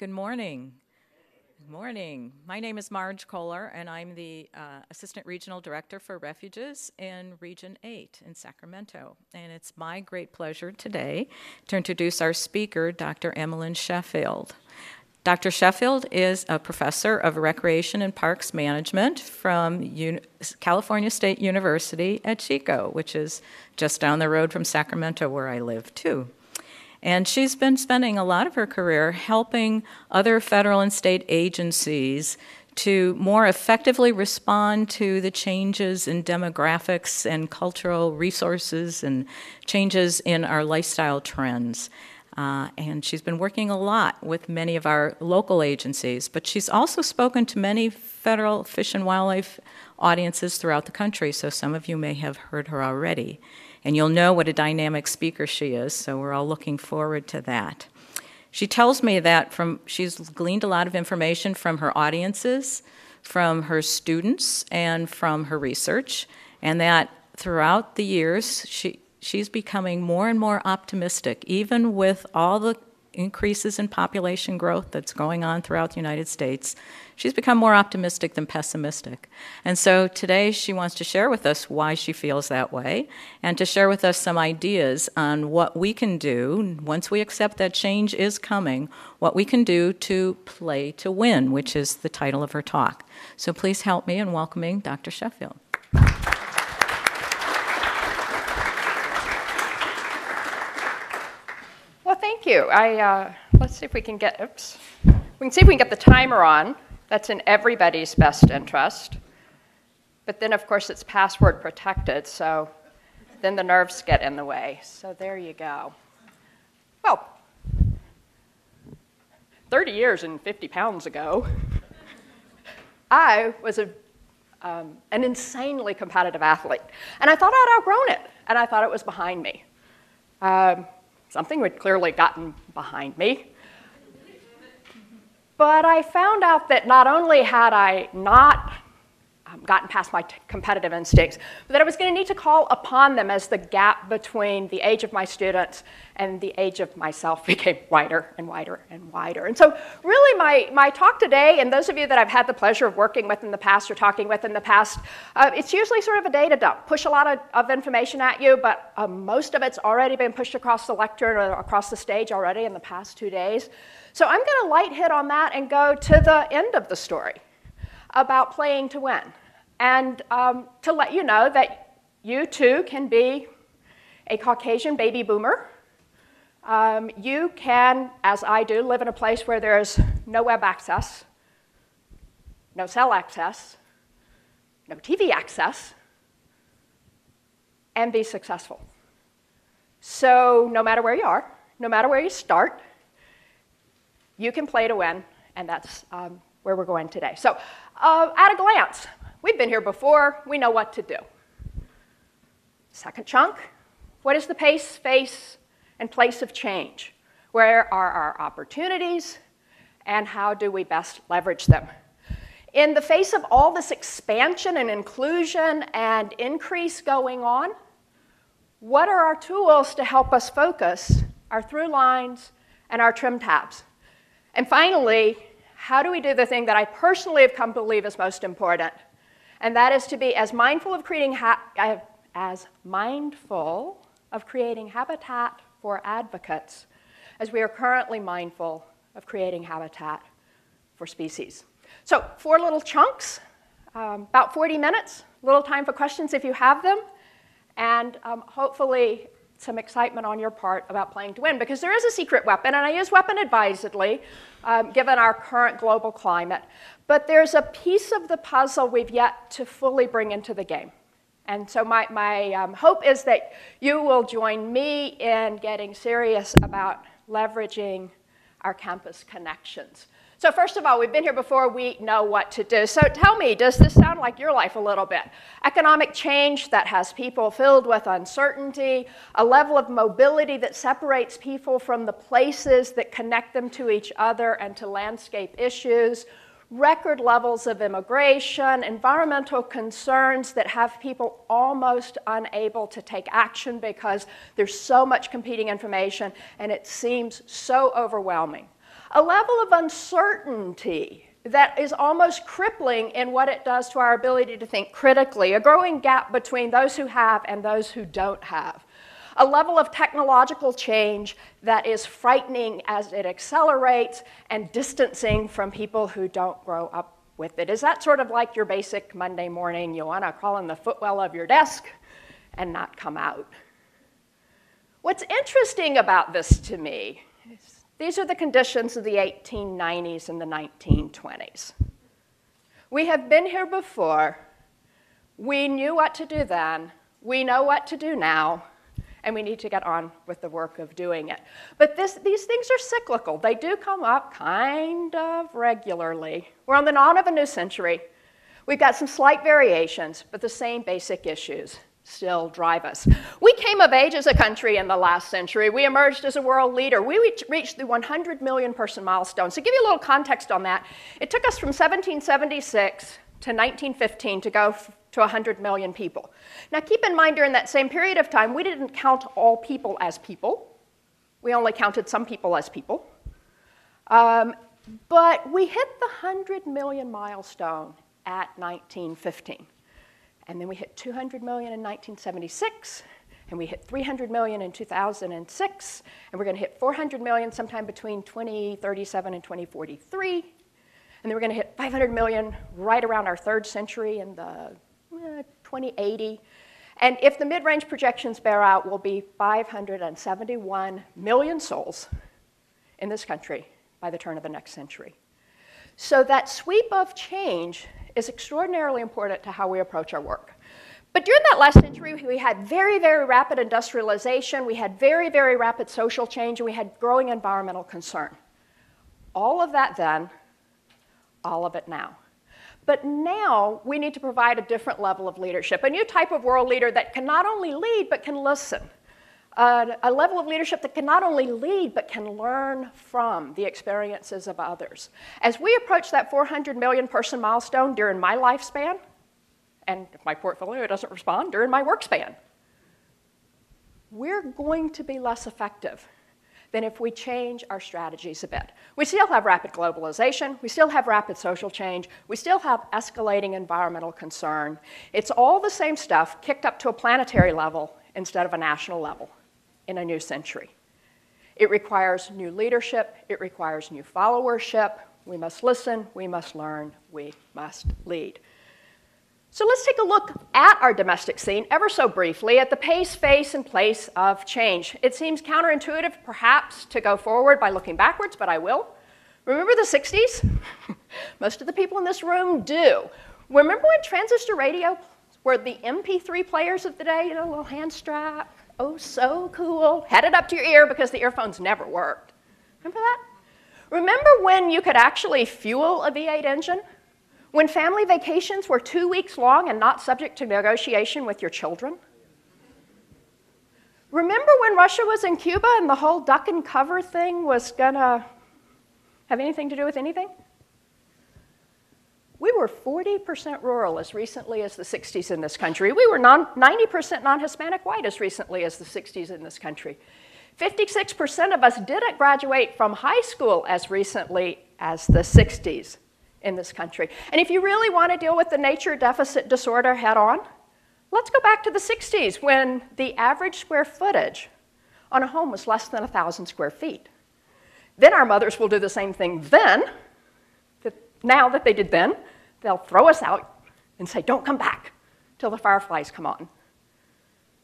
Good morning. Good morning. My name is Marge Kohler, and I'm the Assistant Regional Director for Refuges in Region 8 in Sacramento. And it's my great pleasure today to introduce our speaker, Dr. Emmelyn Sheffield. Dr. Sheffield is a professor of Recreation and Parks Management from California State University at Chico, which is just down the road from Sacramento, where I live, too. And she's been spending a lot of her career helping other federal and state agencies to more effectively respond to the changes in demographics and cultural resources and changes in our lifestyle trends. And she's been working a lot with many of our local agencies, but she's also spoken to many federal fish and wildlife audiences throughout the country, so some of you may have heard her already. And you'll know what a dynamic speaker she is, so we're all looking forward to that. She tells me that she's gleaned a lot of information from her audiences, from her students, and from her research, and that throughout the years, she's becoming more and more optimistic, even with all the increases in population growth that's going on throughout the United States. She's become more optimistic than pessimistic. And so today she wants to share with us why she feels that way and to share with us some ideas on what we can do once we accept that change is coming, what we can do to play to win, which is the title of her talk. So please help me in welcoming Dr. Sheffield. Well, thank you. Let's see if we can get, we can see if we can get the timer on. That's in everybody's best interest. But then, of course, it's password protected, so then the nerves get in the way. So there you go. Well, 30 years and 50 pounds ago, I was an insanely competitive athlete. And I thought I'd outgrown it, and I thought it was behind me. Something had clearly gotten behind me. But I found out that not only had I not gotten past my competitive instincts, but that I was going to need to call upon them as the gap between the age of my students and the age of myself became wider and wider and wider. And so really my talk today, and those of you that I've had the pleasure of working with in the past or talking with in the past, it's usually sort of a data dump. Push a lot of information at you, but most of it's already been pushed across the lectern or across the stage already in the past 2 days. So I'm going to light hit on that and go to the end of the story about playing to win. And to let you know that you too can be a Caucasian baby boomer. You can, as I do, live in a place where there's no web access, no cell access, no TV access, and be successful. So no matter where you are, no matter where you start, you can play to win, and that's where we're going today. So at a glance, we've been here before. We know what to do. Second chunk, what is the pace, face, and place of change? Where are our opportunities, and how do we best leverage them? In the face of all this expansion and inclusion and increase going on, what are our tools to help us focus our through lines and our trim tabs? And finally, how do we do the thing that I personally have come to believe is most important? And that is to be as mindful of creating habitat for advocates as we are currently mindful of creating habitat for species. So 4 little chunks, about 40 minutes, a little time for questions if you have them, and hopefully some excitement on your part about playing to win, because there is a secret weapon, and I use weapon advisedly, given our current global climate. But there's a piece of the puzzle we've yet to fully bring into the game. And so my hope is that you will join me in getting serious about leveraging our campus connections. So first of all, we've been here before, we know what to do. So tell me, does this sound like your life a little bit? Economic change that has people filled with uncertainty, a level of mobility that separates people from the places that connect them to each other and to landscape issues, record levels of immigration, environmental concerns that have people almost unable to take action because there's so much competing information and it seems so overwhelming. a level of uncertainty that is almost crippling in what it does to our ability to think critically, a growing gap between those who have and those who don't have, a level of technological change that is frightening as it accelerates and distancing from people who don't grow up with it. Is that sort of like your basic Monday morning, you want to crawl in the footwell of your desk and not come out? What's interesting about this to me is these are the conditions of the 1890s and the 1920s. We have been here before. We knew what to do then. We know what to do now. And we need to get on with the work of doing it. But these things are cyclical. They do come up kind of regularly. We're on the dawn of a new century. We've got some slight variations, but the same basic issues still drive us. We came of age as a country in the last century. We emerged as a world leader. We reached the 100 million person milestone. So to give you a little context on that, it took us from 1776 to 1915 to go to 100 million people. Now keep in mind, during that same period of time, we didn't count all people as people. We only counted some people as people. But we hit the 100 million milestone at 1915. And then we hit 200 million in 1976, and we hit 300 million in 2006, and we're going to hit 400 million sometime between 2037 and 2043. And then we're going to hit 500 million right around our third century in the 2080. And if the mid-range projections bear out, we'll be 571 million souls in this country by the turn of the next century. So that sweep of change is extraordinarily important to how we approach our work. But during that last century, we had very, very rapid industrialization, we had very, very rapid social change, and we had growing environmental concern. All of that then, all of it now. But now we need to provide a different level of leadership, a new type of world leader that can not only lead but can listen, a level of leadership that can not only lead but can learn from the experiences of others. As we approach that 400 million person milestone during my lifespan, and if my portfolio doesn't respond, during my work span, we're going to be less effective than if we change our strategies a bit. We still have rapid globalization, we still have rapid social change, we still have escalating environmental concern. It's all the same stuff kicked up to a planetary level instead of a national level in a new century. It requires new leadership, it requires new followership. We must listen, we must learn, we must lead. So let's take a look at our domestic scene ever so briefly at the pace, face, and place of change. It seems counterintuitive, perhaps, to go forward by looking backwards, but I will. Remember the 60s? Most of the people in this room do. Remember when transistor radio were the MP3 players of the day, you know, a little hand strap? Oh, so cool. Had it up to your ear because the earphones never worked. Remember that? Remember when you could actually fuel a V8 engine? When family vacations were 2 weeks long and not subject to negotiation with your children? Remember when Russia was in Cuba and the whole duck and cover thing was gonna have anything to do with anything? We were 40% rural as recently as the 60s in this country. We were 90% non-Hispanic white as recently as the 60s in this country. 56% of us didn't graduate from high school as recently as the 60s. In this country. And if you really want to deal with the nature deficit disorder head on, let's go back to the 60s when the average square footage on a home was less than 1,000 square feet. Then our mothers will do the same thing then, now that they did then, they'll throw us out and say, don't come back till the fireflies come on.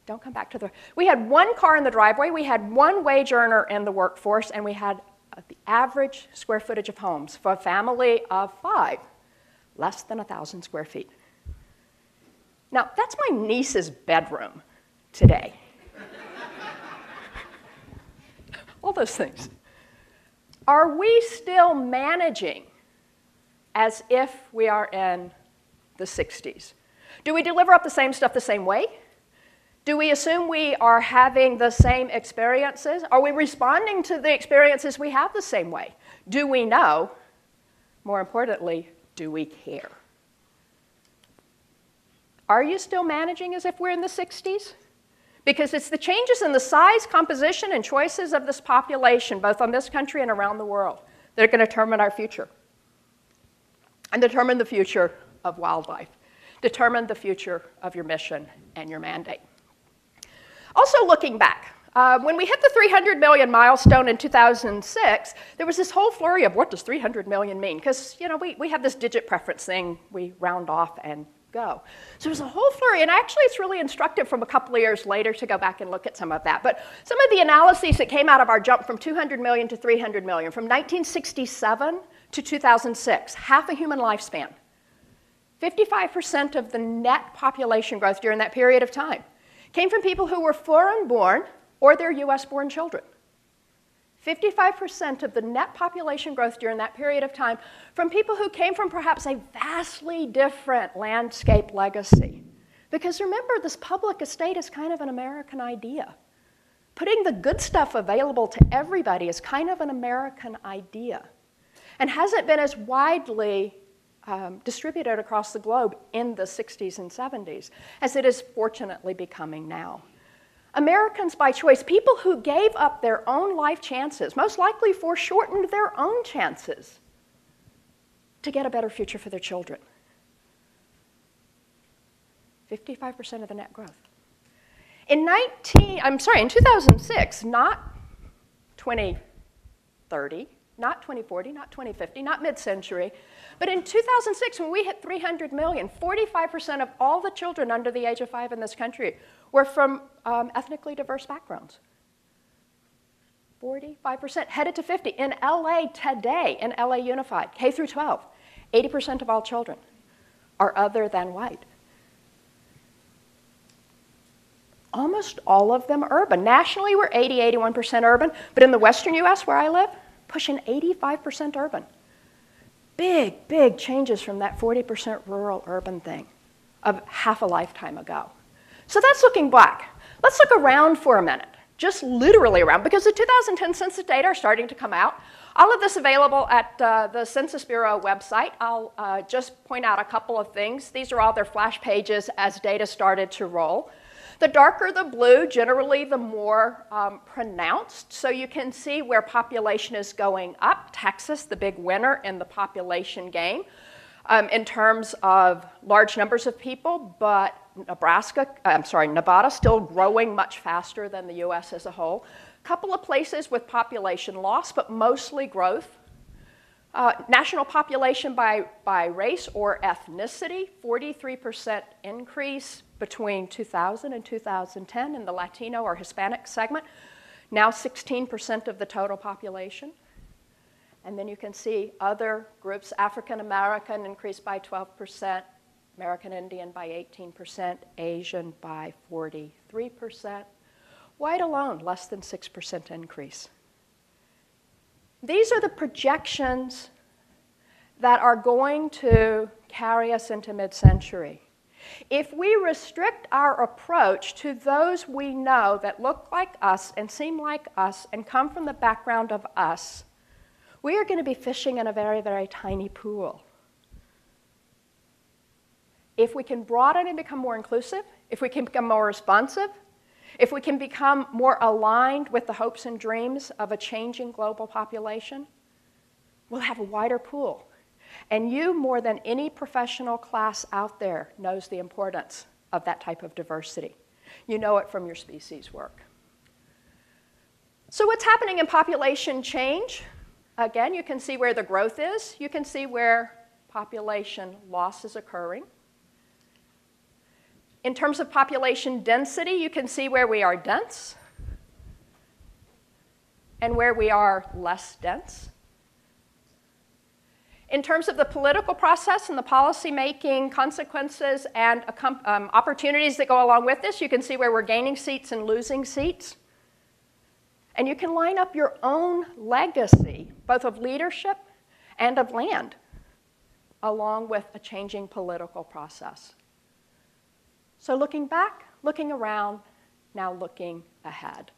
Don't come back to the... We had one car in the driveway, we had one wage earner in the workforce, and we had the average square footage of homes for a family of 5, less than 1,000 square feet. Now, that's my niece's bedroom today. All those things. Are we still managing as if we are in the 60s? Do we deliver up the same stuff the same way? Do we assume we are having the same experiences? Are we responding to the experiences we have the same way? Do we know? More importantly, do we care? Are you still managing as if we're in the 60s? Because it's the changes in the size, composition, and choices of this population, both on this country and around the world, that are going to determine our future and determine the future of wildlife, determine the future of your mission and your mandate. Also looking back, when we hit the 300 million milestone in 2006, there was this whole flurry of what does 300 million mean? Because we have this digit preference thing, we round off and go. So there was a whole flurry, and actually it's really instructive from a couple of years later to go back and look at some of that. But some of the analyses that came out of our jump from 200 million to 300 million, from 1967 to 2006, half a human lifespan. 55% of the net population growth during that period of time came from people who were foreign-born or their US-born children. 55% of the net population growth during that period of time from people who came from perhaps a vastly different landscape legacy. Because remember, this public estate is kind of an American idea. Putting the good stuff available to everybody is kind of an American idea and hasn't been as widely distributed across the globe in the 60s and 70s as it is fortunately becoming now. Americans by choice, people who gave up their own life chances, most likely foreshortened their own chances to get a better future for their children. 55% of the net growth. In 2006, not 2030, not 2040, not 2050, not mid-century, but in 2006, when we hit 300 million, 45% of all the children under the age of 5 in this country were from ethnically diverse backgrounds. 45%, headed to 50. In LA today, in LA Unified, K through 12, 80% of all children are other than white. Almost all of them urban. Nationally, we're 81% urban, but in the western US where I live, pushing 85% urban. Big, big changes from that 40% rural-urban thing of half a lifetime ago. So that's looking back. Let's look around for a minute, just literally around, because the 2010 census data are starting to come out. All of this available at the Census Bureau website. I'll just point out a couple of things. These are all their flash pages as data started to roll. The darker the blue, generally the more pronounced. So you can see where population is going up. Texas, the big winner in the population game in terms of large numbers of people, but Nevada still growing much faster than the US as a whole. A couple of places with population loss, but mostly growth. National population by race or ethnicity, 43% increase between 2000 and 2010 in the Latino or Hispanic segment, now 16% of the total population. And then you can see other groups, African American increased by 12%, American Indian by 18%, Asian by 43%. White alone, less than 6% increase. These are the projections that are going to carry us into mid-century. If we restrict our approach to those we know that look like us and seem like us and come from the background of us, we are going to be fishing in a very, very tiny pool. If we can broaden and become more inclusive, if we can become more responsive, if we can become more aligned with the hopes and dreams of a changing global population, we'll have a wider pool. And you, more than any professional class out there, knows the importance of that type of diversity. You know it from your species work. So what's happening in population change? Again, you can see where the growth is. You can see where population loss is occurring. In terms of population density, you can see where we are dense and where we are less dense. In terms of the political process and the policy-making consequences and opportunities that go along with this, you can see where we're gaining seats and losing seats. And you can line up your own legacy, both of leadership and of land, along with a changing political process. So looking back, looking around, now looking ahead.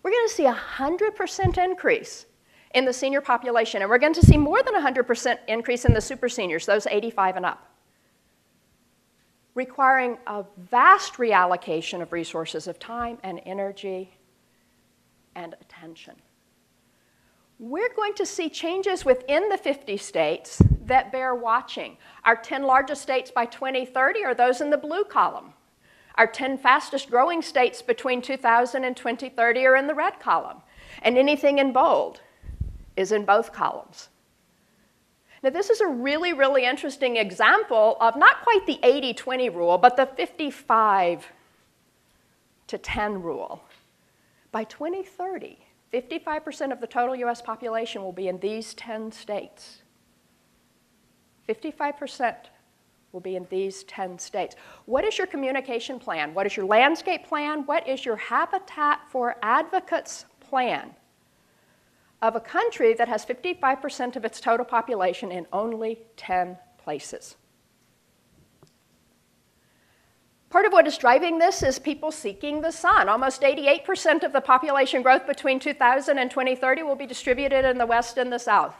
We're going to see a 100% increase in the senior population, and we're going to see more than 100% increase in the super seniors, those 85 and up, requiring a vast reallocation of resources of time and energy and attention. we're going to see changes within the 50 states that bear watching. Our 10 largest states by 2030 are those in the blue column. Our 10 fastest growing states between 2000 and 2030 are in the red column. And anything in bold is in both columns. Now, this is a really, really interesting example of not quite the 80-20 rule, but the 55-10 rule. By 2030, 55% of the total US population will be in these 10 states. 55% will be in these 10 states. What is your communication plan? What is your landscape plan? What is your Habitat for Advocates plan of a country that has 55% of its total population in only 10 places? Part of what is driving this is people seeking the sun. Almost 88% of the population growth between 2000 and 2030 will be distributed in the West and the South.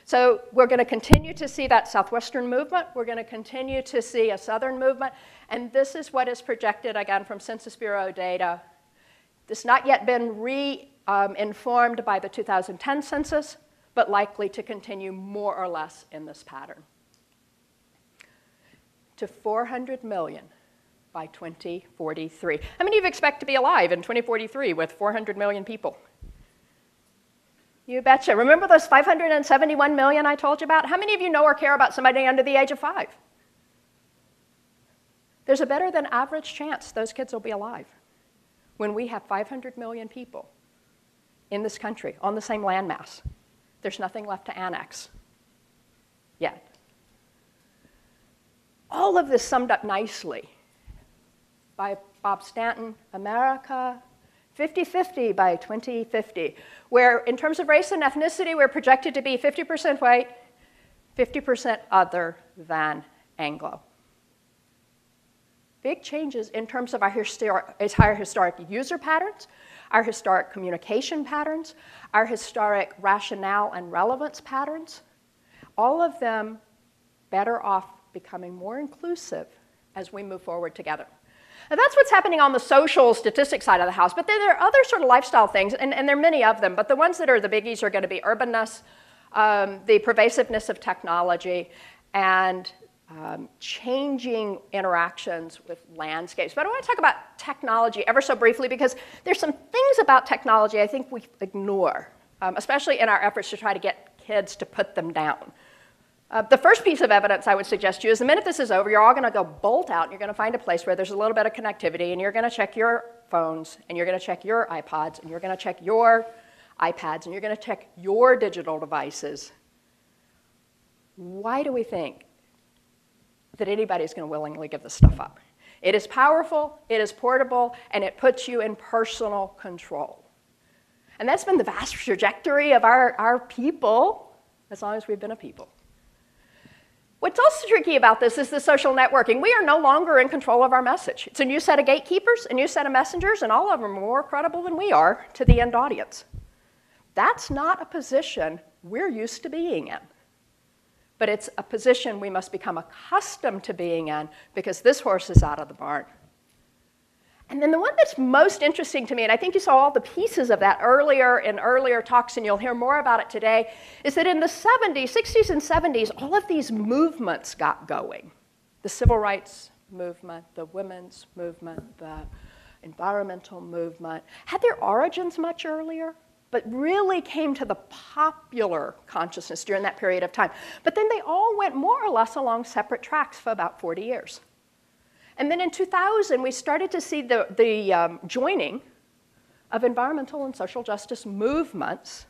So we're going to continue to see that southwestern movement. We're going to continue to see a southern movement. And this is what is projected, again, from Census Bureau data. This has not yet been informed by the 2010 census, but likely to continue more or less in this pattern. To 400 million. By 2043. How many of you expect to be alive in 2043 with 400 million people? You betcha. Remember those 571 million I told you about? How many of you know or care about somebody under the age of 5? There's a better than average chance those kids will be alive when we have 500 million people in this country on the same landmass. There's nothing left to annex yet. All of this summed up nicely by Bob Stanton, America, 50-50 by 2050, where in terms of race and ethnicity, we're projected to be 50% white, 50% other than Anglo. Big changes in terms of our historic user patterns, our historic communication patterns, our historic rationale and relevance patterns, all of them better off becoming more inclusive as we move forward together. Now, that's what's happening on the social statistics side of the house, but then there are other sort of lifestyle things, and there are many of them, but the ones that are the biggies are going to be urbanness, the pervasiveness of technology, and changing interactions with landscapes. But I want to talk about technology ever so briefly because there's some things about technology I think we ignore, especially in our efforts to try to get kids to put them down. The first piece of evidence I would suggest to you is the minute this is over, you're all going to go bolt out and you're going to find a place where there's a little bit of connectivity and you're going to check your phones and you're going to check your iPods and you're going to check your iPads and you're going to check your digital devices. Why do we think that anybody's going to willingly give this stuff up? It is powerful, it is portable, and it puts you in personal control. And that's been the vast trajectory of our people as long as we've been a people. What's also tricky about this is the social networking. We are no longer in control of our message. It's a new set of gatekeepers, a new set of messengers, and all of them are more credible than we are to the end audience. That's not a position we're used to being in. But it's a position we must become accustomed to being in because this horse is out of the barn. And then the one that's most interesting to me, and I think you saw all the pieces of that earlier in earlier talks, and you'll hear more about it today, is that in the 70s, 60s and 70s, all of these movements got going. The civil rights movement, the women's movement, the environmental movement, had their origins much earlier, but really came to the popular consciousness during that period of time. But then they all went more or less along separate tracks for about 40 years. And then in 2000, we started to see the joining of environmental and social justice movements.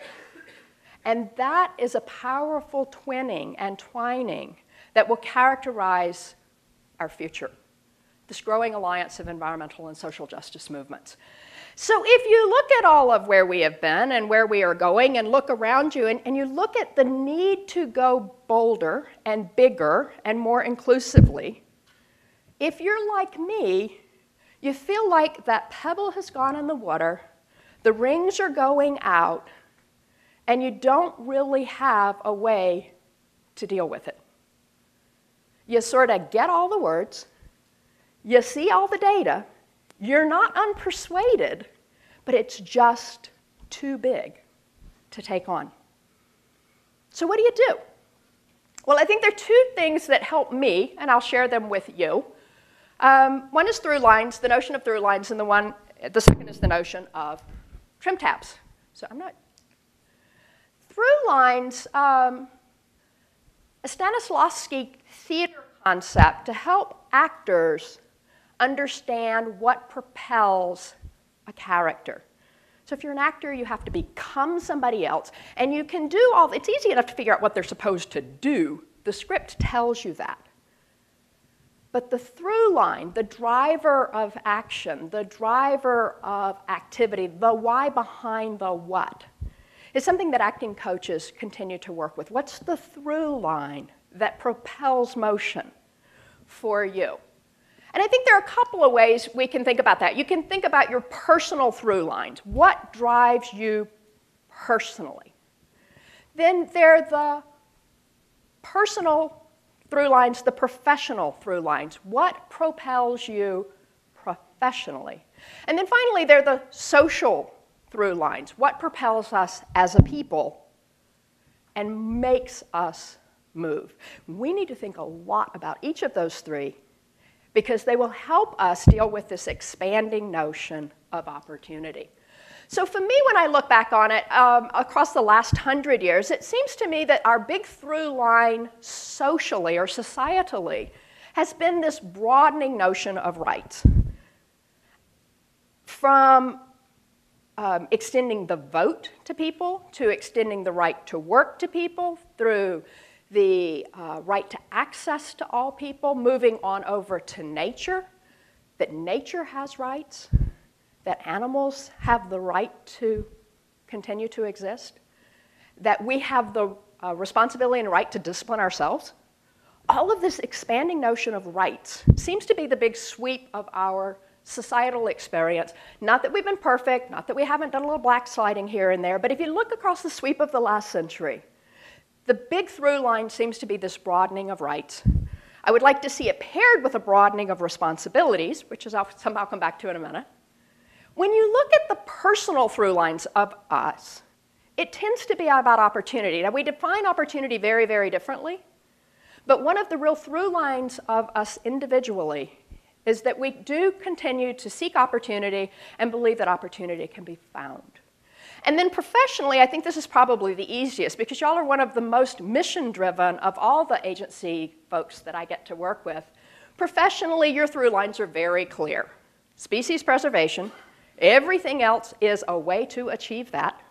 And that is a powerful twinning and twining that will characterize our future, this growing alliance of environmental and social justice movements. So if you look at all of where we have been and where we are going and look around you and you look at the need to go bolder and bigger and more inclusively, if you're like me, you feel like that pebble has gone in the water, the rings are going out, and you don't really have a way to deal with it. You sort of get all the words, you see all the data, you're not unpersuaded, but it's just too big to take on. So what do you do? Well, I think there are two things that help me, and I'll share them with you. One is through lines, the notion of through lines, and the second is the notion of trim tabs. So I'm not. Through lines, a Stanislavski theater concept to help actors understand what propels a character. So if you're an actor, you have to become somebody else, and you can do it's easy enough to figure out what they're supposed to do. The script tells you that. But the through line, the driver of action, the driver of activity, the why behind the what, is something that acting coaches continue to work with. What's the through line that propels motion for you? And I think there are a couple of ways we can think about that. You can think about your personal through lines. What drives you personally? Then there are the personal through lines, the professional through lines. What propels you professionally? And then finally, there are the social through lines. What propels us as a people and makes us move? We need to think a lot about each of those three, because they will help us deal with this expanding notion of opportunity. So for me, when I look back on it, across the last 100 years, it seems to me that our big through line socially or societally has been this broadening notion of rights. From extending the vote to people, to extending the right to work to people, through the right to access to all people, moving on over to nature, that nature has rights, that animals have the right to continue to exist, that we have the responsibility and right to discipline ourselves. All of this expanding notion of rights seems to be the big sweep of our societal experience. Not that we've been perfect, not that we haven't done a little blacksliding here and there, but if you look across the sweep of the last century, the big through line seems to be this broadening of rights. I would like to see it paired with a broadening of responsibilities, which is I'll somehow come back to in a minute. When you look at the personal through lines of us, it tends to be about opportunity. Now, we define opportunity very, very differently, but one of the real through lines of us individually is that we do continue to seek opportunity and believe that opportunity can be found. And then professionally, I think this is probably the easiest, because y'all are one of the most mission-driven of all the agency folks that I get to work with. Professionally, your through lines are very clear. Species preservation, everything else is a way to achieve that,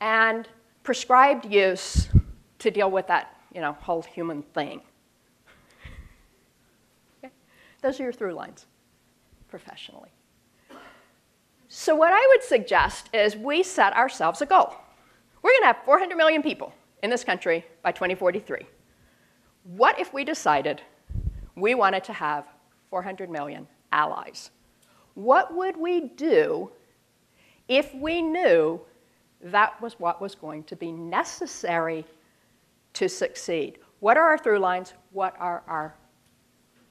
and prescribed use to deal with that, whole human thing. Okay? Those are your through lines professionally. So what I would suggest is we set ourselves a goal. We're going to have 400 million people in this country by 2043. What if we decided we wanted to have 400 million allies? What would we do if we knew that was what was going to be necessary to succeed? What are our through lines? What are our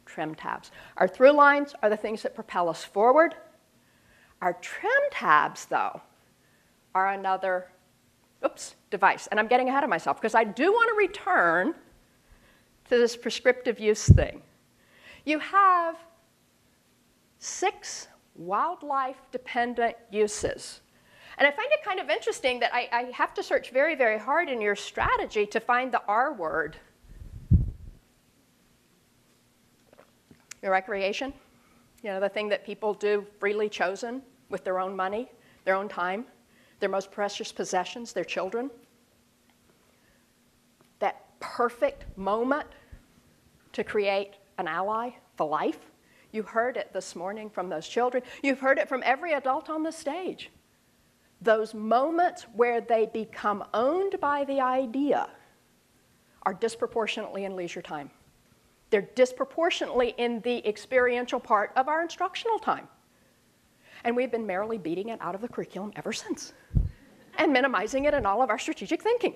trim tabs? Our through lines are the things that propel us forward. Our trim tabs, though, are another device. And I'm getting ahead of myself, because I do want to return to this prescriptive use thing. You have 6 wildlife-dependent uses. And I find it kind of interesting that I have to search very, very hard in your strategy to find the R word. Your recreation. The thing that people do freely chosen with their own money, their own time, their most precious possessions, their children. That perfect moment to create an ally for life. You heard it this morning from those children. You've heard it from every adult on the stage. Those moments where they become owned by the idea are disproportionately in leisure time. They're disproportionately in the experiential part of our instructional time. And we've been merrily beating it out of the curriculum ever since, and minimizing it in all of our strategic thinking.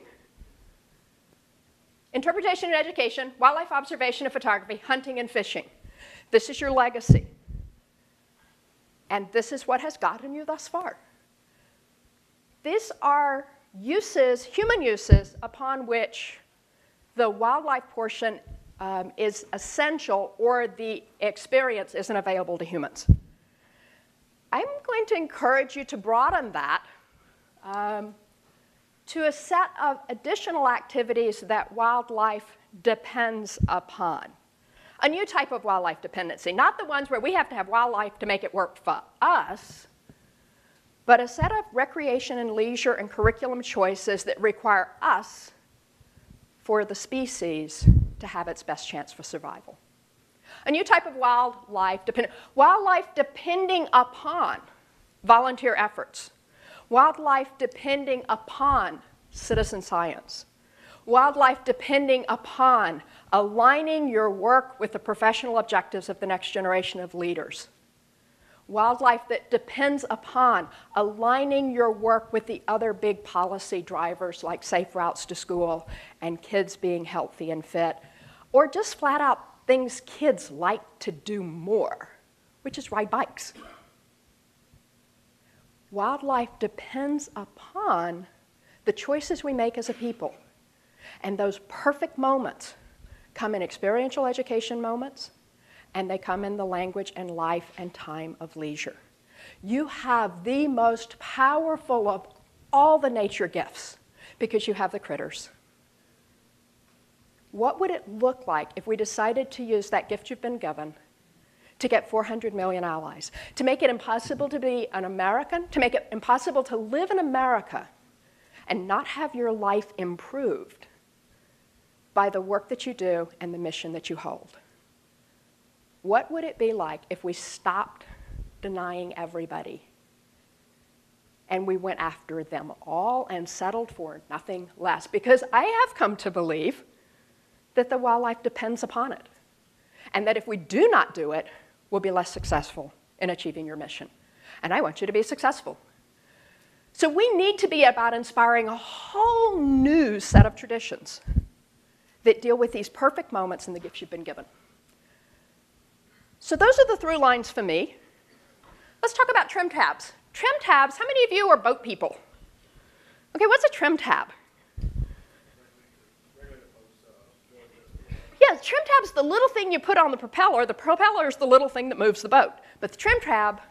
Interpretation and education, wildlife observation and photography, hunting and fishing. This is your legacy. And this is what has gotten you thus far. These are uses, human uses, upon which the wildlife portion is essential or the experience isn't available to humans. I'm going to encourage you to broaden that to a set of additional activities that wildlife depends upon. A new type of wildlife dependency, not the ones where we have to have wildlife to make it work for us, but a set of recreation and leisure and curriculum choices that require us for the species to have its best chance for survival. A new type of wildlife depending upon volunteer efforts, wildlife depending upon citizen science, wildlife depending upon aligning your work with the professional objectives of the next generation of leaders, wildlife that depends upon aligning your work with the other big policy drivers like safe routes to school and kids being healthy and fit, or just flat out things kids like to do more, which is ride bikes. Wildlife depends upon the choices we make as a people. And those perfect moments come in experiential education moments, and they come in the language and life and time of leisure. You have the most powerful of all the nature gifts because you have the critters. What would it look like if we decided to use that gift you've been given to get 400 million allies, to make it impossible to be an American, to make it impossible to live in America and not have your life improved by the work that you do and the mission that you hold? What would it be like if we stopped denying everybody and we went after them all and settled for nothing less? Because I have come to believe that the wildlife depends upon it, and that if we do not do it, we'll be less successful in achieving your mission. And I want you to be successful. So we need to be about inspiring a whole new set of traditions that deal with these perfect moments in the gifts you've been given. So those are the through lines for me. Let's talk about trim tabs. Trim tabs, how many of you are boat people? Okay, what's a trim tab? Yeah, the trim tab's the little thing you put on the propeller. The propeller is the little thing that moves the boat. But the trim tab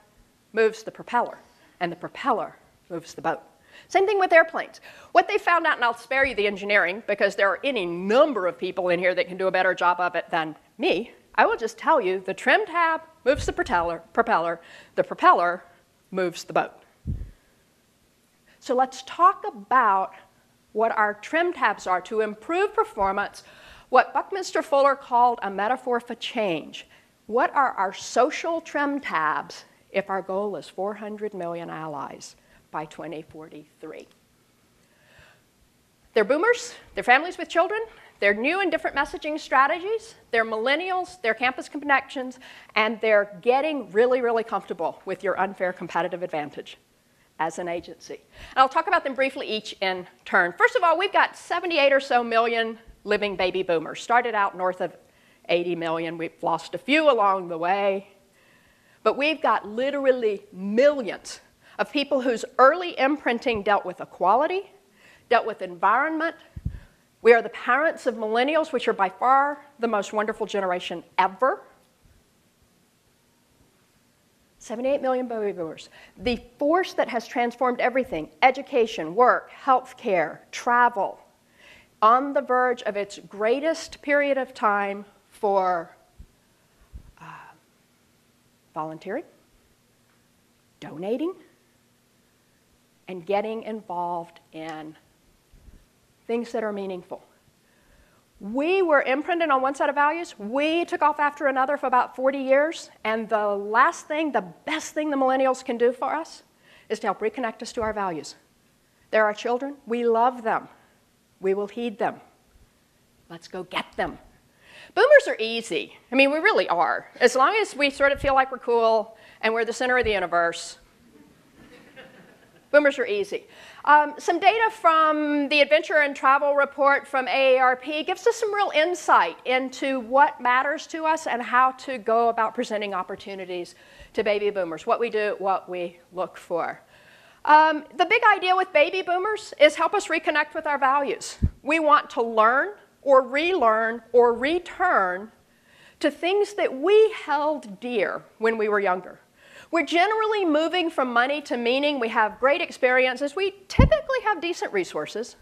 moves the propeller, and the propeller moves the boat. Same thing with airplanes. What they found out, and I'll spare you the engineering because there are any number of people in here that can do a better job of it than me, I will just tell you the trim tab moves the propeller, the propeller moves the boat. So let's talk about what our trim tabs are to improve performance, what Buckminster Fuller called a metaphor for change. What are our social trim tabs if our goal is 400 million allies by 2043? They're boomers, they're families with children, they're new and different messaging strategies, they're millennials, they're campus connections, and they're getting really, really comfortable with your unfair competitive advantage as an agency. And I'll talk about them briefly each in turn. First of all, we've got 78 or so million living baby boomers. Started out north of 80 million. We've lost a few along the way. But we've got literally millions of people whose early imprinting dealt with equality, dealt with environment. We are the parents of millennials, which are by far the most wonderful generation ever. 78 million baby boomers. The force that has transformed everything, education, work, healthcare, travel, on the verge of its greatest period of time for volunteering, donating, and getting involved in things that are meaningful. We were imprinted on one set of values. We took off after another for about 40 years. And the last thing, the best thing the millennials can do for us is to help reconnect us to our values. They're our children. We love them. We will heed them. Let's go get them. Boomers are easy. I mean, we really are. As long as we sort of feel like we're cool and we're the center of the universe, boomers are easy. Some data from the Adventure and Travel Report from AARP gives us some real insight into what matters to us and how to go about presenting opportunities to baby boomers, what we do, what we look for. The big idea with baby boomers is help us reconnect with our values. We want to learn or relearn or return to things that we held dear when we were younger. We're generally moving from money to meaning. We have great experiences. We typically have decent resources.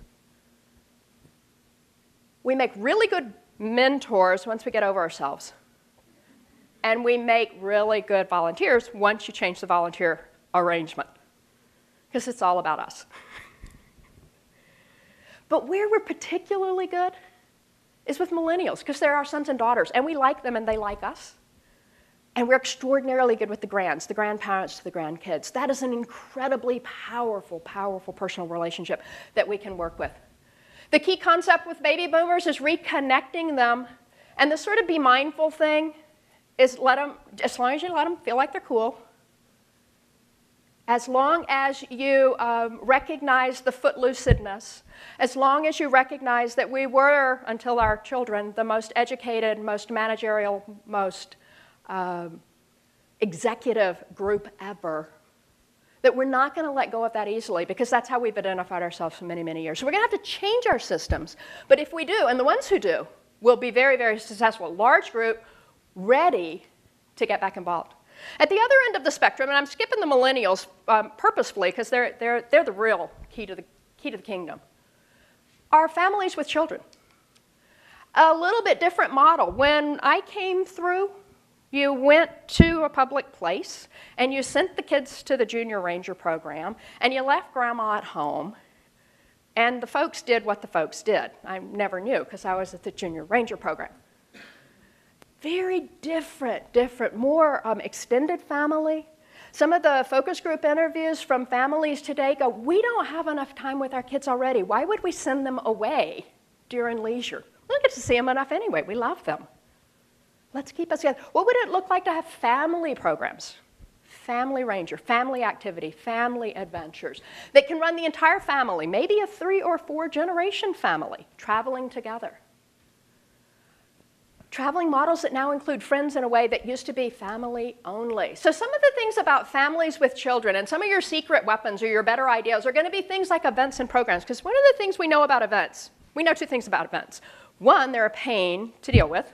We make really good mentors once we get over ourselves. And we make really good volunteers once you change the volunteer arrangement, because it's all about us. But where we're particularly good is with millennials, because they're our sons and daughters, and we like them and they like us. And we're extraordinarily good with the grands, the grandparents to the grandkids. That is an incredibly powerful, powerful personal relationship that we can work with. The key concept with baby boomers is reconnecting them. And the sort of be mindful thing is as long as you let them feel like they're cool, as long as you recognize the footloosedness, as long as you recognize that we were, until our children, the most educated, most managerial, most executive group ever, that we're not going to let go of that easily, because that's how we've identified ourselves for many, many years. So we're going to have to change our systems. But if we do, and the ones who do, will be very, very successful. Large group, ready to get back involved. At the other end of the spectrum, and I'm skipping the millennials purposefully because they're the real key to the kingdom, are families with children. A little bit different model. When I came through, you went to a public place and you sent the kids to the Junior Ranger program and you left grandma at home, and the folks did what the folks did. I never knew because I was at the Junior Ranger program. Very different, more extended family. Some of the focus group interviews from families today go, we don't have enough time with our kids already. Why would we send them away during leisure? We don't get to see them enough anyway. We love them. Let's keep us together. What would it look like to have family programs? Family Ranger, family activity, family adventures that can run the entire family, maybe a 3 or 4 generation family traveling together. Traveling models that now include friends in a way that used to be family only. So some of the things about families with children and some of your secret weapons or your better ideas are going to be things like events and programs. Because one of the things we know about events, we know 2 things about events. 1, they're a pain to deal with.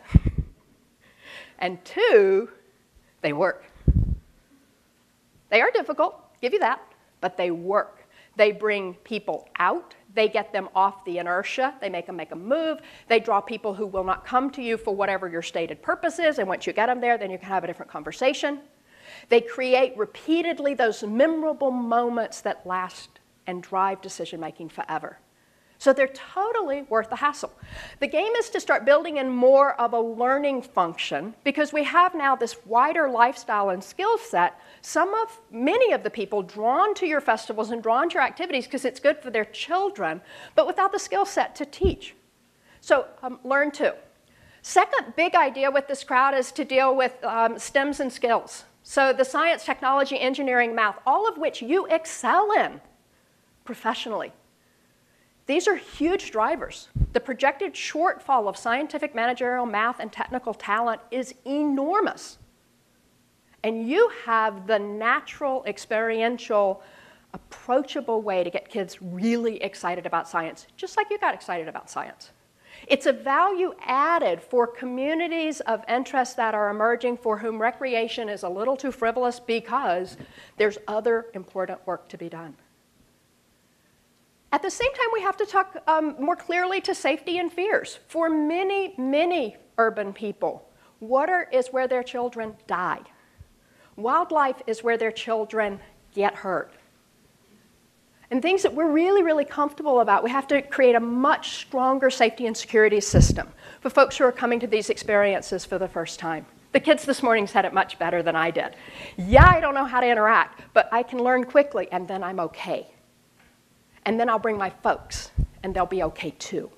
And 2, they work. They are difficult, give you that, but they work. They bring people out. They get them off the inertia. They make them make a move. They draw people who will not come to you for whatever your stated purpose is, and once you get them there, then you can have a different conversation. They create repeatedly those memorable moments that last and drive decision-making forever. So they're totally worth the hassle. The game is to start building in more of a learning function, because we have now this wider lifestyle and skill set. Many of the people drawn to your festivals and drawn to your activities because it's good for their children, but without the skill set to teach. So learn to. Second big idea with this crowd is to deal with STEMs and skills. So the science, technology, engineering, math, all of which you excel in professionally. These are huge drivers. The projected shortfall of scientific, managerial, math, and technical talent is enormous. And you have the natural, experiential, approachable way to get kids really excited about science, just like you got excited about science. It's a value added for communities of interest that are emerging for whom recreation is a little too frivolous because there's other important work to be done. At the same time, we have to talk more clearly to safety and fears. For many, many urban people, water is where their children die. Wildlife is where their children get hurt. And things that we're really, really comfortable about, we have to create a much stronger safety and security system for folks who are coming to these experiences for the first time. The kids this morning said it much better than I did. Yeah, I don't know how to interact, but I can learn quickly, and then I'm okay. And then I'll bring my folks, and they'll be okay too.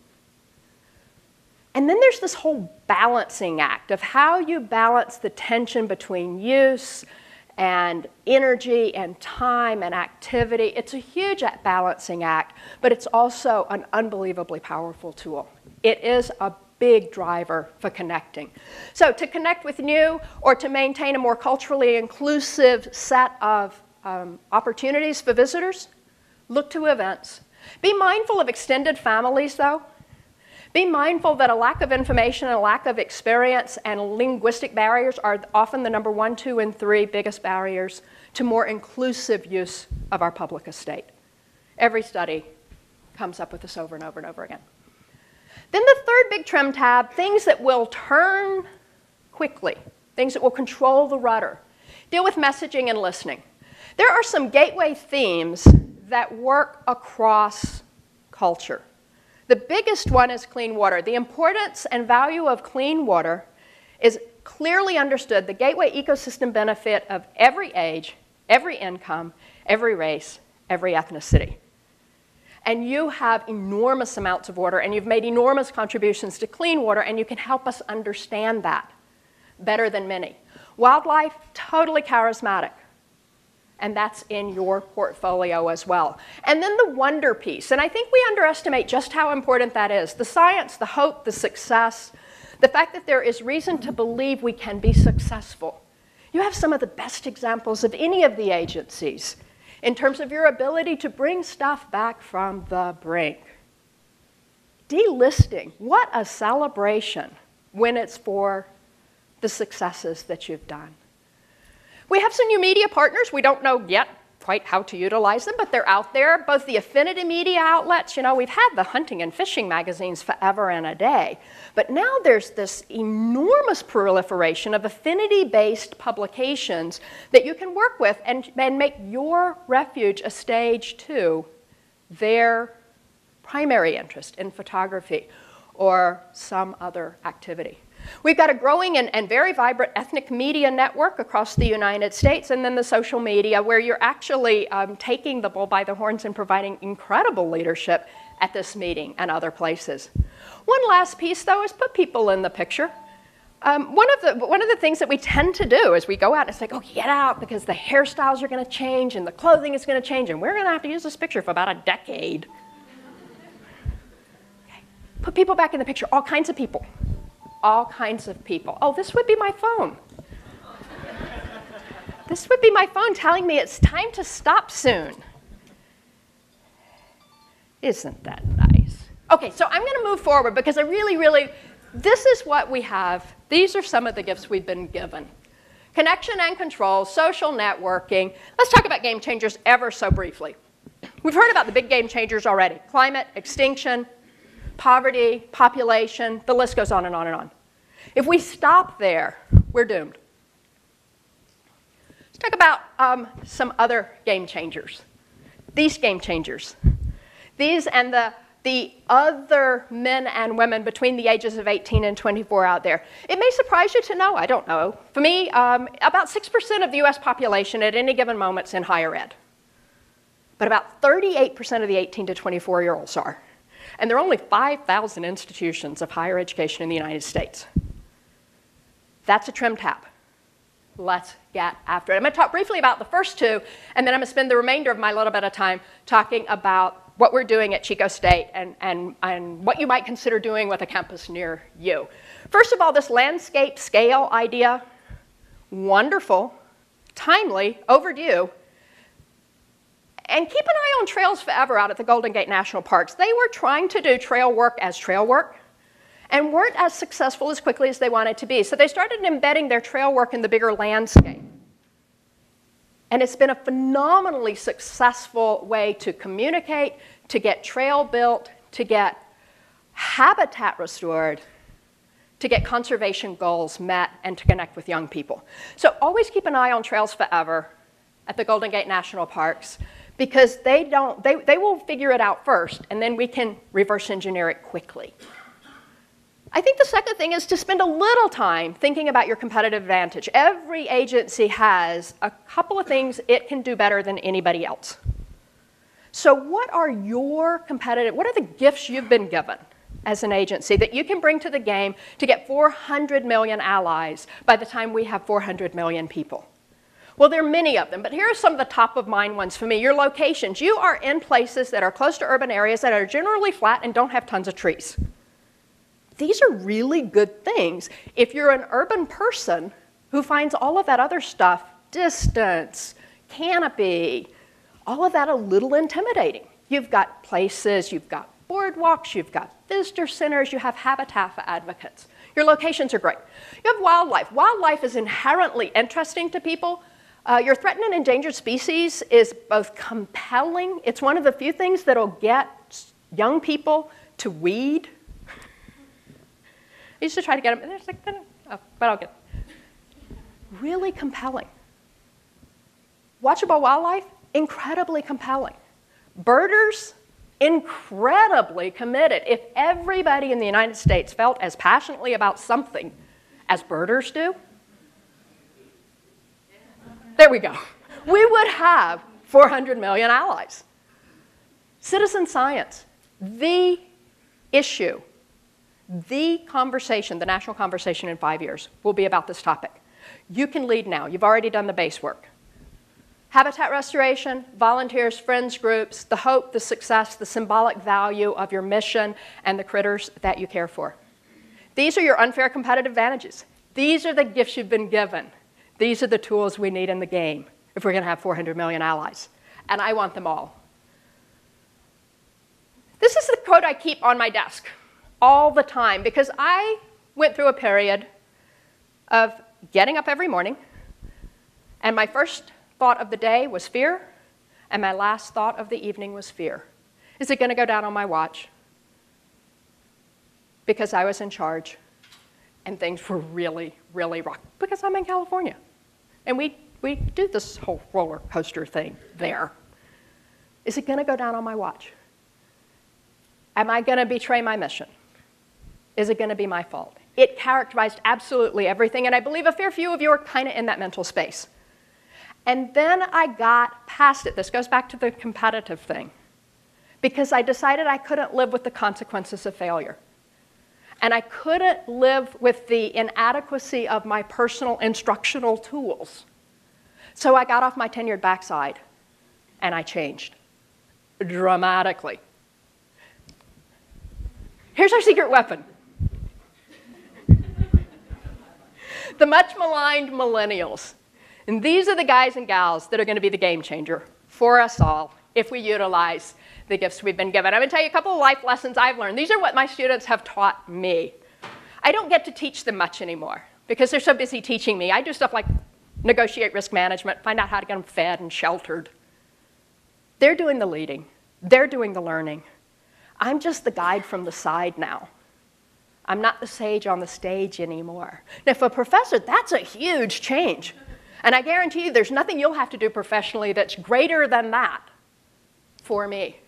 And then there's this whole balancing act of how you balance the tension between use and energy and time and activity. It's a huge balancing act, but it's also an unbelievably powerful tool. It is a big driver for connecting. So to connect with new or to maintain a more culturally inclusive set of opportunities for visitors, look to events. Be mindful of extended families, though. Be mindful that a lack of information and a lack of experience and linguistic barriers are often the number 1, 2, and 3 biggest barriers to more inclusive use of our public estate. Every study comes up with this over and over and over again. Then the third big trim tab, things that will turn quickly, things that will control the rudder. Deal with messaging and listening. There are some gateway themes that work across culture. The biggest one is clean water. The importance and value of clean water is clearly understood. The gateway ecosystem benefit of every age, every income, every race, every ethnicity. And you have enormous amounts of water, and you've made enormous contributions to clean water, and you can help us understand that better than many. Wildlife, totally charismatic. And that's in your portfolio as well. And then the wonder piece, and I think we underestimate just how important that is. The science, the hope, the success, the fact that there is reason to believe we can be successful. You have some of the best examples of any of the agencies in terms of your ability to bring stuff back from the brink. Delisting, what a celebration when it's for the successes that you've done. We have some new media partners. We don't know yet quite how to utilize them, but they're out there. Both the affinity media outlets, we've had the hunting and fishing magazines forever and a day. But now there's this enormous proliferation of affinity-based publications that you can work with and make your refuge a stage to their primary interest in photography or some other activity. We've got a growing and very vibrant ethnic media network across the United States, and then the social media where you're actually taking the bull by the horns and providing incredible leadership at this meeting and other places. One last piece, though, is put people in the picture. One of the things that we tend to do is we go out and say, oh, get out because the hairstyles are going to change and the clothing is going to change and we're going to have to use this picture for about a decade. Okay. Put people back in the picture, all kinds of people. All kinds of people. Oh, this would be my phone. This would be my phone telling me it's time to stop soon. Isn't that nice? Okay, so I'm going to move forward because I really, this is what we have. These are some of the gifts we've been given. Connection and control, social networking. Let's talk about game changers ever so briefly. We've heard about the big game changers already. Climate, extinction, poverty, population, the list goes on and on and on. If we stop there, we're doomed. Let's talk about some other game changers. These game changers. These and the other men and women between the ages of 18 and 24 out there. It may surprise you to know, I don't know. For me, about 6% of the US population at any given moment is in higher ed. But about 38% of the 18 to 24-year-olds are. And there are only 5,000 institutions of higher education in the United States. That's a trim tab. Let's get after it. I'm going to talk briefly about the first two, and then I'm going to spend the remainder of my little bit of time talking about what we're doing at Chico State and what you might consider doing with a campus near you. First of all, this landscape scale idea, wonderful, timely, overdue. And keep an eye on Trails Forever out at the Golden Gate National Parks. They were trying to do trail work as trail work and weren't as successful as quickly as they wanted to be. So they started embedding their trail work in the bigger landscape. And it's been a phenomenally successful way to communicate, to get trail built, to get habitat restored, to get conservation goals met, and to connect with young people. So always keep an eye on Trails Forever at the Golden Gate National Parks, because they will figure it out first, and then we can reverse engineer it quickly. I think the second thing is to spend a little time thinking about your competitive advantage. Every agency has a couple of things it can do better than anybody else. So what are the gifts you've been given as an agency that you can bring to the game to get 400 million allies by the time we have 400 million people? Well, there are many of them, but here are some of the top of mind ones for me. Your locations. You are in places that are close to urban areas that are generally flat and don't have tons of trees. These are really good things. If you're an urban person who finds all of that other stuff, distance, canopy, all of that a little intimidating. You've got places, you've got boardwalks, you've got visitor centers, you have habitat for advocates. Your locations are great. You have wildlife. Wildlife is inherently interesting to people. Your threatened and endangered species is both compelling. It's one of the few things that'll get young people to weed. I used to try to get them, and they're just like, oh, but I'll get it. Really compelling. Watchable wildlife, incredibly compelling. Birders, incredibly committed. If everybody in the United States felt as passionately about something as birders do, there we go. We would have 400 million allies. Citizen science, the issue, the conversation, the national conversation in 5 years will be about this topic. You can lead now. You've already done the base work. Habitat restoration, volunteers, friends groups, the hope, the success, the symbolic value of your mission and the critters that you care for. These are your unfair competitive advantages. These are the gifts you've been given. These are the tools we need in the game if we're going to have 400 million allies. And I want them all. This is the quote I keep on my desk all the time because I went through a period of getting up every morning, and my first thought of the day was fear, and my last thought of the evening was fear. Is it going to go down on my watch? Because I was in charge, and things were really, really rocky. Because I'm in California, and we do this whole roller coaster thing there. Is it going to go down on my watch? Am I going to betray my mission? Is it going to be my fault? It characterized absolutely everything, and I believe a fair few of you are kind of in that mental space. And then I got past it. This goes back to the competitive thing. Because I decided I couldn't live with the consequences of failure. And I couldn't live with the inadequacy of my personal instructional tools. So I got off my tenured backside, and I changed dramatically. Here's our secret weapon. The much maligned millennials. And these are the guys and gals that are going to be the game changer for us all if we utilize the gifts we've been given. I'm going to tell you a couple of life lessons I've learned. These are what my students have taught me. I don't get to teach them much anymore because they're so busy teaching me. I do stuff like negotiate risk management, find out how to get them fed and sheltered. They're doing the leading. They're doing the learning. I'm just the guide from the side now. I'm not the sage on the stage anymore. Now, for a professor, that's a huge change. And I guarantee you there's nothing you'll have to do professionally that's greater than that for me.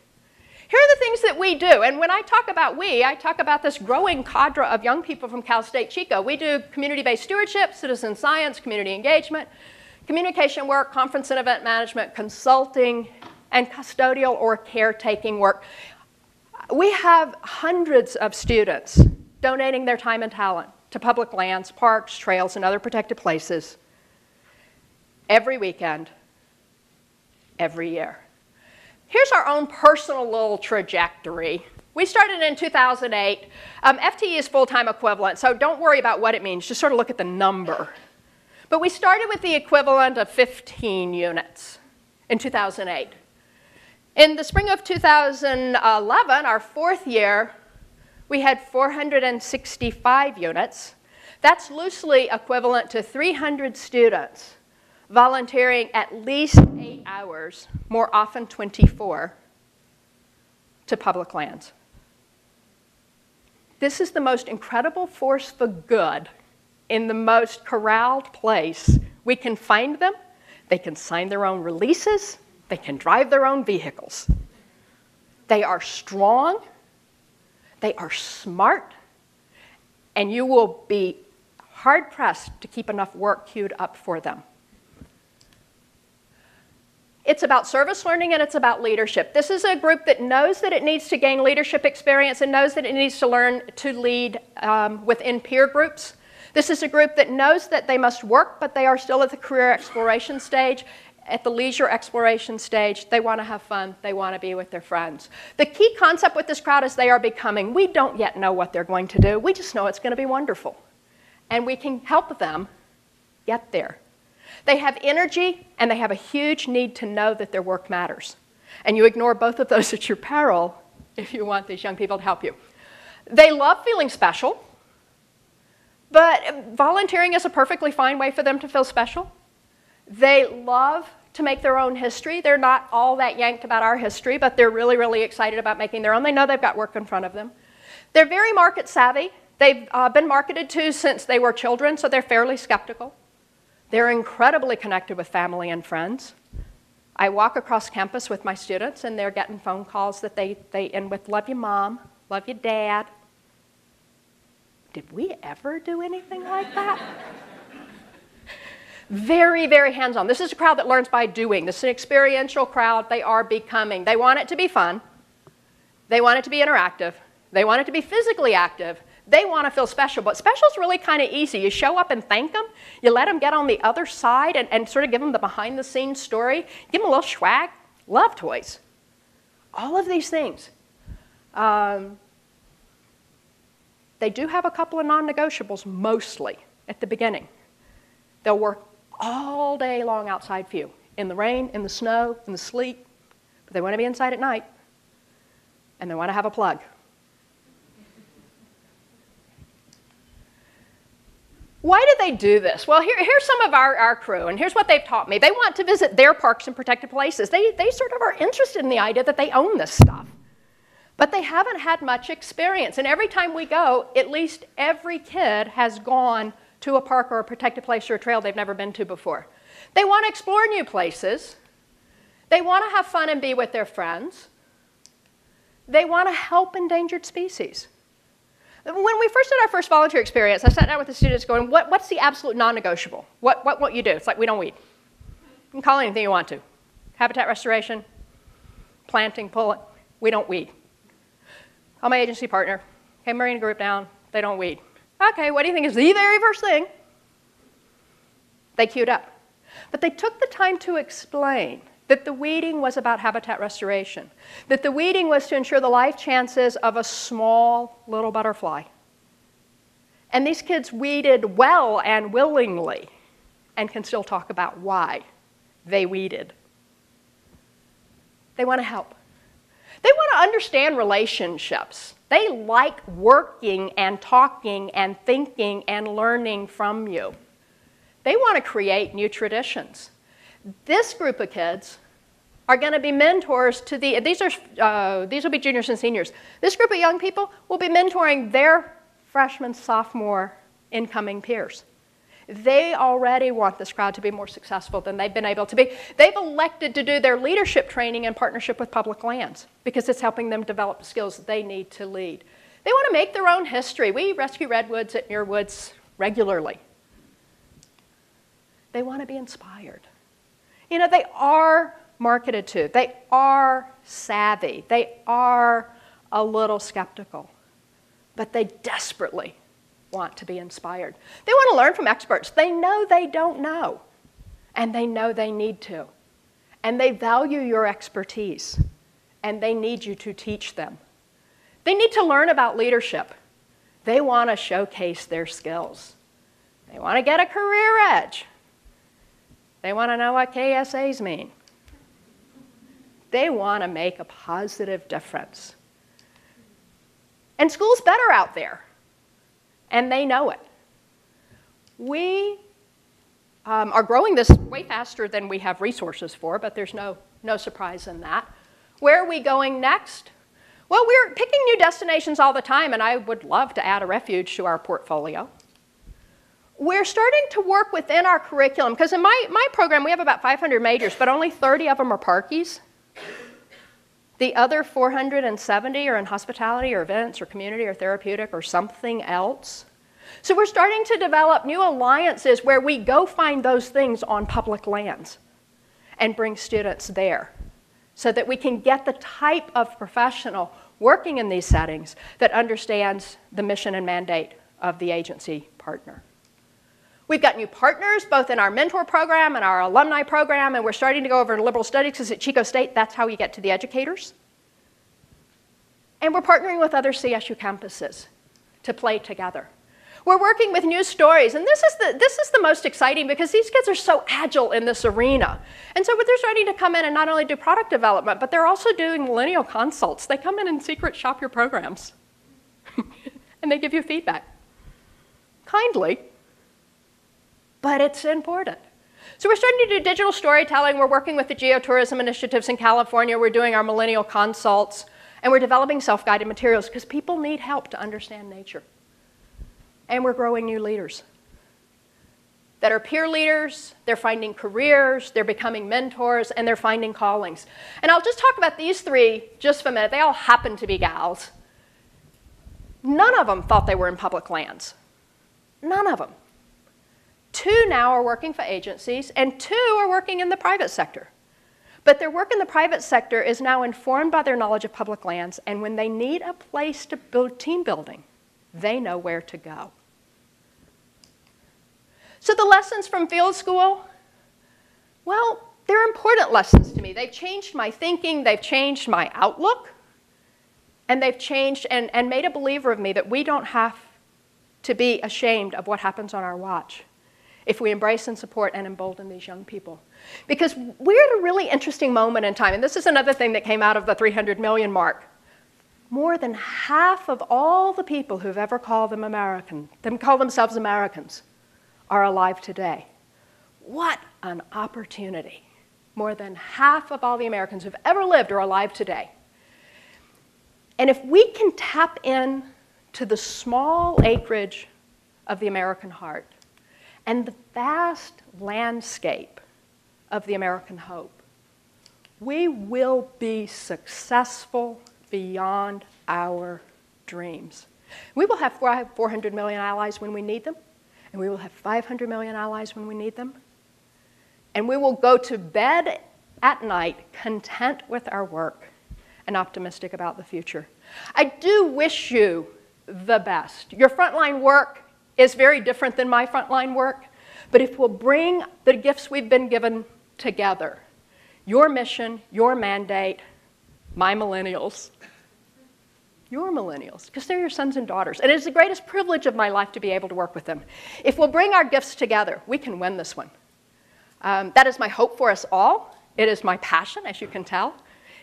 Here are the things that we do. And when I talk about we, I talk about this growing cadre of young people from Cal State Chico. We do community-based stewardship, citizen science, community engagement, communication work, conference and event management, consulting, and custodial or caretaking work. We have hundreds of students donating their time and talent to public lands, parks, trails, and other protected places every weekend, every year. Here's our own personal little trajectory. We started in 2008. FTE is full-time equivalent, so don't worry about what it means. Just sort of look at the number. But we started with the equivalent of 15 units in 2008. In the spring of 2011, our fourth year, we had 465 units. That's loosely equivalent to 300 students volunteering at least 8 hours, more often 24, to public lands. This is the most incredible force for good in the most corralled place. We can find them. They can sign their own releases. They can drive their own vehicles. They are strong. They are smart. And you will be hard-pressed to keep enough work queued up for them. It's about service learning and it's about leadership. This is a group that knows that it needs to gain leadership experience and knows that it needs to learn to lead within peer groups. This is a group that knows that they must work, but they are still at the career exploration stage. At the leisure exploration stage, they want to have fun. They want to be with their friends. The key concept with this crowd is they are becoming. We don't yet know what they're going to do. We just know it's going to be wonderful. And we can help them get there. They have energy, and they have a huge need to know that their work matters. And you ignore both of those at your peril if you want these young people to help you. They love feeling special, but volunteering is a perfectly fine way for them to feel special. They love to make their own history. They're not all that yanked about our history, but they're really, really excited about making their own. They know they've got work in front of them. They're very market savvy. They've been marketed to since they were children, so they're fairly skeptical. They're incredibly connected with family and friends. I walk across campus with my students, and they're getting phone calls that they end with, "Love you, Mom. Love you, Dad." Did we ever do anything like that? Very, very hands-on. This is a crowd that learns by doing. This is an experiential crowd they are becoming. They want it to be fun. They want it to be interactive. They want it to be physically active. They want to feel special, but special is really kind of easy. You show up and thank them. You let them get on the other side and sort of give them the behind-the-scenes story. Give them a little swag. Love toys. All of these things. They do have a couple of non-negotiables, mostly, at the beginning. They'll work all day long outside for you, in the rain, in the snow, in the sleet, but they want to be inside at night, and they want to have a plug. Why do they do this? Well, here's some of our crew, and here's what they've taught me. They want to visit their parks and protected places. They sort of are interested in the idea that they own this stuff. But they haven't had much experience, and every time we go, at least every kid has gone to a park or a protected place or a trail they've never been to before. They want to explore new places. They want to have fun and be with their friends. They want to help endangered species. When we first did our first volunteer experience, I sat down with the students going, what's the absolute non-negotiable? What you do? It's like, we don't weed. You can call it anything you want to. Habitat restoration, planting, pull it. We don't weed. Call my agency partner. Okay, Marine group down. They don't weed. Okay, what do you think is the very first thing? They queued up. But they took the time to explain that the weeding was about habitat restoration, that the weeding was to ensure the life chances of a small little butterfly. And these kids weeded well and willingly and can still talk about why they weeded. They want to help. They want to understand relationships. They like working and talking and thinking and learning from you. They want to create new traditions. This group of kids are going to be mentors to these will be juniors and seniors. This group of young people will be mentoring their freshman, sophomore, incoming peers. They already want this crowd to be more successful than they've been able to be. They've elected to do their leadership training in partnership with public lands because it's helping them develop the skills that they need to lead. They want to make their own history. We rescue redwoods at Muir Woods regularly. They want to be inspired. You know, they are marketed to. They are savvy. They are a little skeptical. But they desperately want to be inspired. They want to learn from experts. They know they don't know, and they know they need to. And they value your expertise, and they need you to teach them. They need to learn about leadership. They want to showcase their skills. They want to get a career edge. They want to know what KSAs mean. They want to make a positive difference. And school's better out there. And they know it. We are growing this way faster than we have resources for, but there's no surprise in that. Where are we going next? Well, we're picking new destinations all the time, and I would love to add a refuge to our portfolio. We're starting to work within our curriculum, because in my program we have about 500 majors, but only 30 of them are parkies. The other 470 are in hospitality or events or community or therapeutic or something else. So we're starting to develop new alliances where we go find those things on public lands and bring students there so that we can get the type of professional working in these settings that understands the mission and mandate of the agency partner. We've got new partners both in our mentor program and our alumni program, and we're starting to go over to liberal studies because at Chico State, that's how you get to the educators. And we're partnering with other CSU campuses to play together. We're working with new stories, and this is the most exciting because these kids are so agile in this arena. And so they're starting to come in and not only do product development, but they're also doing millennial consults. They come in and secret shop your programs, and they give you feedback. Kindly, but it's important. So we're starting to do digital storytelling. We're working with the geotourism initiatives in California. We're doing our millennial consults, and we're developing self-guided materials because people need help to understand nature. And we're growing new leaders that are peer leaders, they're finding careers, they're becoming mentors, and they're finding callings. And I'll just talk about these three just for a minute. They all happen to be gals. None of them thought they were in public lands. None of them. 2 now are working for agencies, and 2 are working in the private sector. But their work in the private sector is now informed by their knowledge of public lands, and when they need a place to build team building, they know where to go. So the lessons from field school, well, they're important lessons to me. They've changed my thinking, they've changed my outlook, and they've changed and made a believer of me that we don't have to be ashamed of what happens on our watch if we embrace and support and embolden these young people. Because we're at a really interesting moment in time, and this is another thing that came out of the 300 million mark. More than half of all the people who've ever called themselves Americans are alive today. What an opportunity. More than half of all the Americans who've ever lived are alive today. And if we can tap in to the small acreage of the American heart and the vast landscape of the American hope, we will be successful beyond our dreams. We will have 400 million allies when we need them, and we will have 500 million allies when we need them. And we will go to bed at night content with our work and optimistic about the future. I do wish you the best. Your frontline work is very different than my frontline work, but if we'll bring the gifts we've been given together, your mission, your mandate, my millennials, your millennials, because they're your sons and daughters. And it is the greatest privilege of my life to be able to work with them. If we'll bring our gifts together, we can win this one. That is my hope for us all. It is my passion, as you can tell.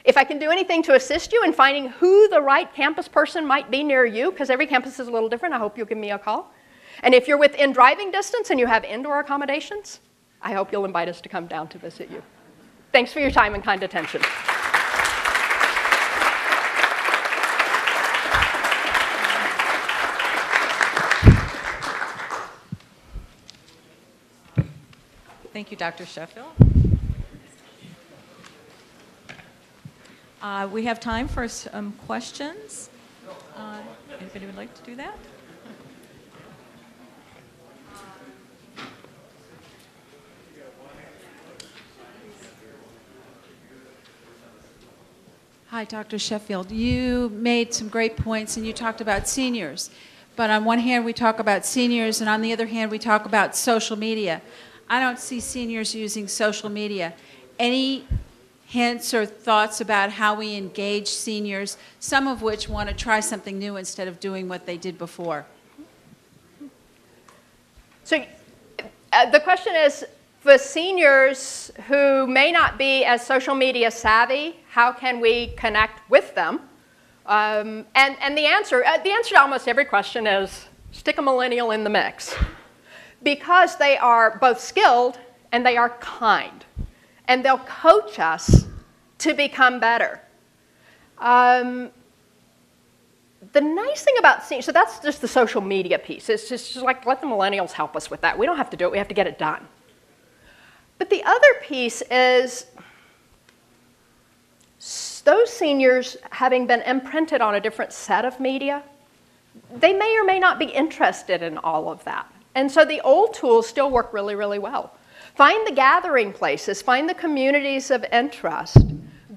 If I can do anything to assist you in finding who the right campus person might be near you, because every campus is a little different, I hope you'll give me a call. And if you're within driving distance and you have indoor accommodations, I hope you'll invite us to come down to visit you. Thanks for your time and kind attention. Thank you, Dr. Sheffield. We have time for some questions. Anybody would like to do that? Hi, Dr. Sheffield. You made some great points, and you talked about seniors. But on one hand, we talk about seniors, and on the other hand, we talk about social media. I don't see seniors using social media. Any hints or thoughts about how we engage seniors, some of which want to try something new instead of doing what they did before? So the question is, for seniors who may not be as social media savvy, how can we connect with them? And the answer to almost every question is stick a millennial in the mix. Because they are both skilled and they are kind. And they'll coach us to become better. The nice thing about seniors, so that's just the social media piece. It's just like let the millennials help us with that. We don't have to do it, we have to get it done. But the other piece is those seniors, having been imprinted on a different set of media, they may or may not be interested in all of that. And so the old tools still work really, really well. Find the gathering places, find the communities of interest,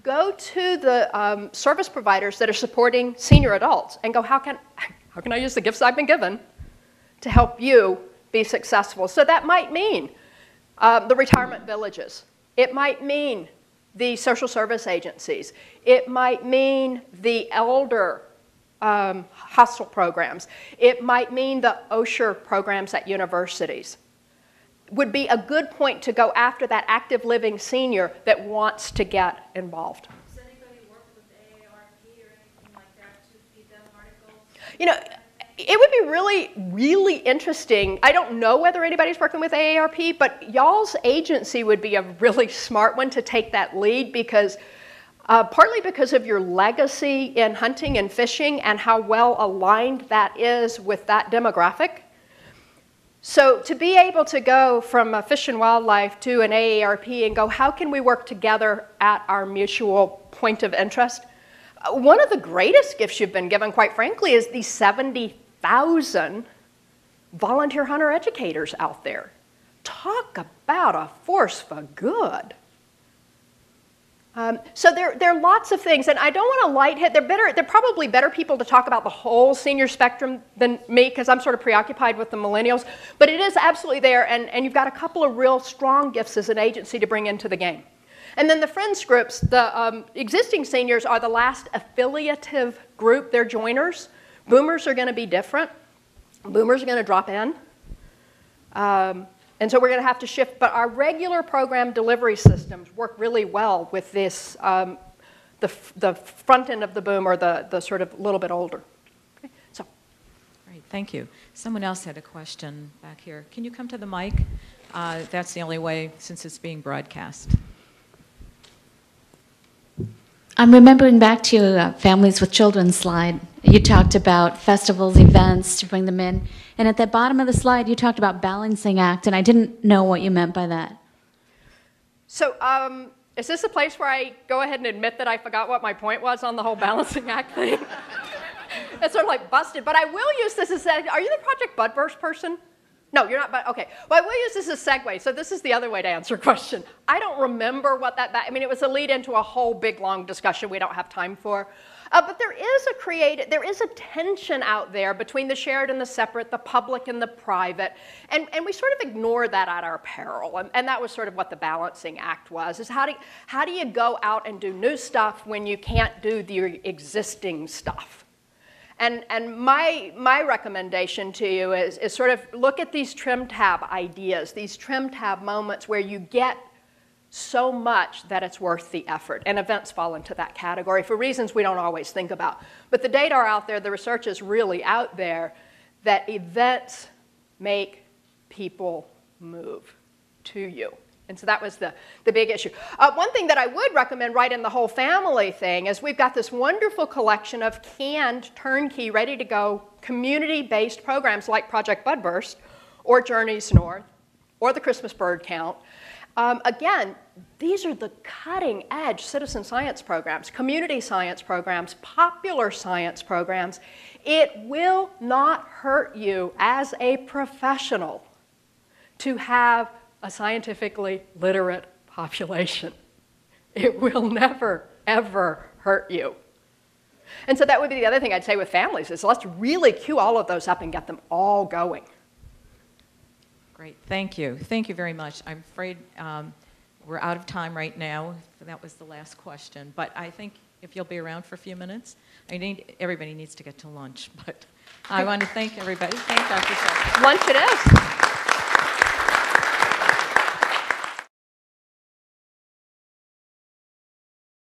go to the service providers that are supporting senior adults and go, how can I use the gifts I've been given to help you be successful? So that might mean the retirement villages. It might mean the social service agencies. It might mean the elder hostel programs. It might mean the Osher programs at universities. Would be a good point to go after that active living senior that wants to get involved. Does anybody work with AARP or anything like that to feed them articles? You know, it would be really, really interesting. I don't know whether anybody's working with AARP, but y'all's agency would be a really smart one to take that lead because partly because of your legacy in hunting and fishing and how well aligned that is with that demographic. So to be able to go from Fish and Wildlife to an AARP and go, how can we work together at our mutual point of interest? One of the greatest gifts you've been given, quite frankly, is these 70,000 volunteer hunter educators out there. Talk about a force for good. So there are lots of things, and I don't want to light hit. They're probably better people to talk about the whole senior spectrum than me because I'm sort of preoccupied with the millennials. But it is absolutely there, and you've got a couple of real strong gifts as an agency to bring into the game. And then the Friends groups, the existing seniors are the last affiliative group. They're joiners. Boomers are going to be different. Boomers are going to drop in. And so we're going to have to shift, but our regular program delivery systems work really well with this, the front end of the boom or the sort of little bit older. Okay, so. Great, thank you. Someone else had a question back here. Can you come to the mic? That's the only way since it's being broadcast. I'm remembering back to your Families with Children slide. You talked about festivals, events to bring them in. And at the bottom of the slide, you talked about balancing act, and I didn't know what you meant by that. So is this a place where I go ahead and admit that I forgot what my point was on the whole balancing act thing? It's sort of like busted. But I will use this as are you the Project Budverse person? No, you're not, but okay. Well, I will use this as a segue. So this is the other way to answer a question. I don't remember what I mean, it was a lead into a whole big, long discussion we don't have time for. But there is a tension out there between the shared and the separate, the public and the private. And we sort of ignore that at our peril. And that was sort of what the balancing act was, is how do you go out and do new stuff when you can't do the existing stuff? And my recommendation to you is sort of look at these trim tab ideas, these trim tab moments where you get so much that it's worth the effort. And events fall into that category for reasons we don't always think about. But the data are out there, the research is really out there that events make people move to you. And so that was the big issue. One thing that I would recommend right in the whole family thing is we've got this wonderful collection of canned, turnkey, ready-to-go, community-based programs like Project Budverse or Journeys North or the Christmas Bird Count. Again, these are the cutting-edge citizen science programs, community science programs, popular science programs. It will not hurt you as a professional to have a scientifically literate population. It will never, ever hurt you. And so that would be the other thing I'd say with families is let's really cue all of those up and get them all going. Great, thank you. Thank you very much. I'm afraid we're out of time right now. That was the last question. But I think if you'll be around for a few minutes, everybody needs to get to lunch. But I want to thank everybody. Thank Dr. Schultz. Lunch it is.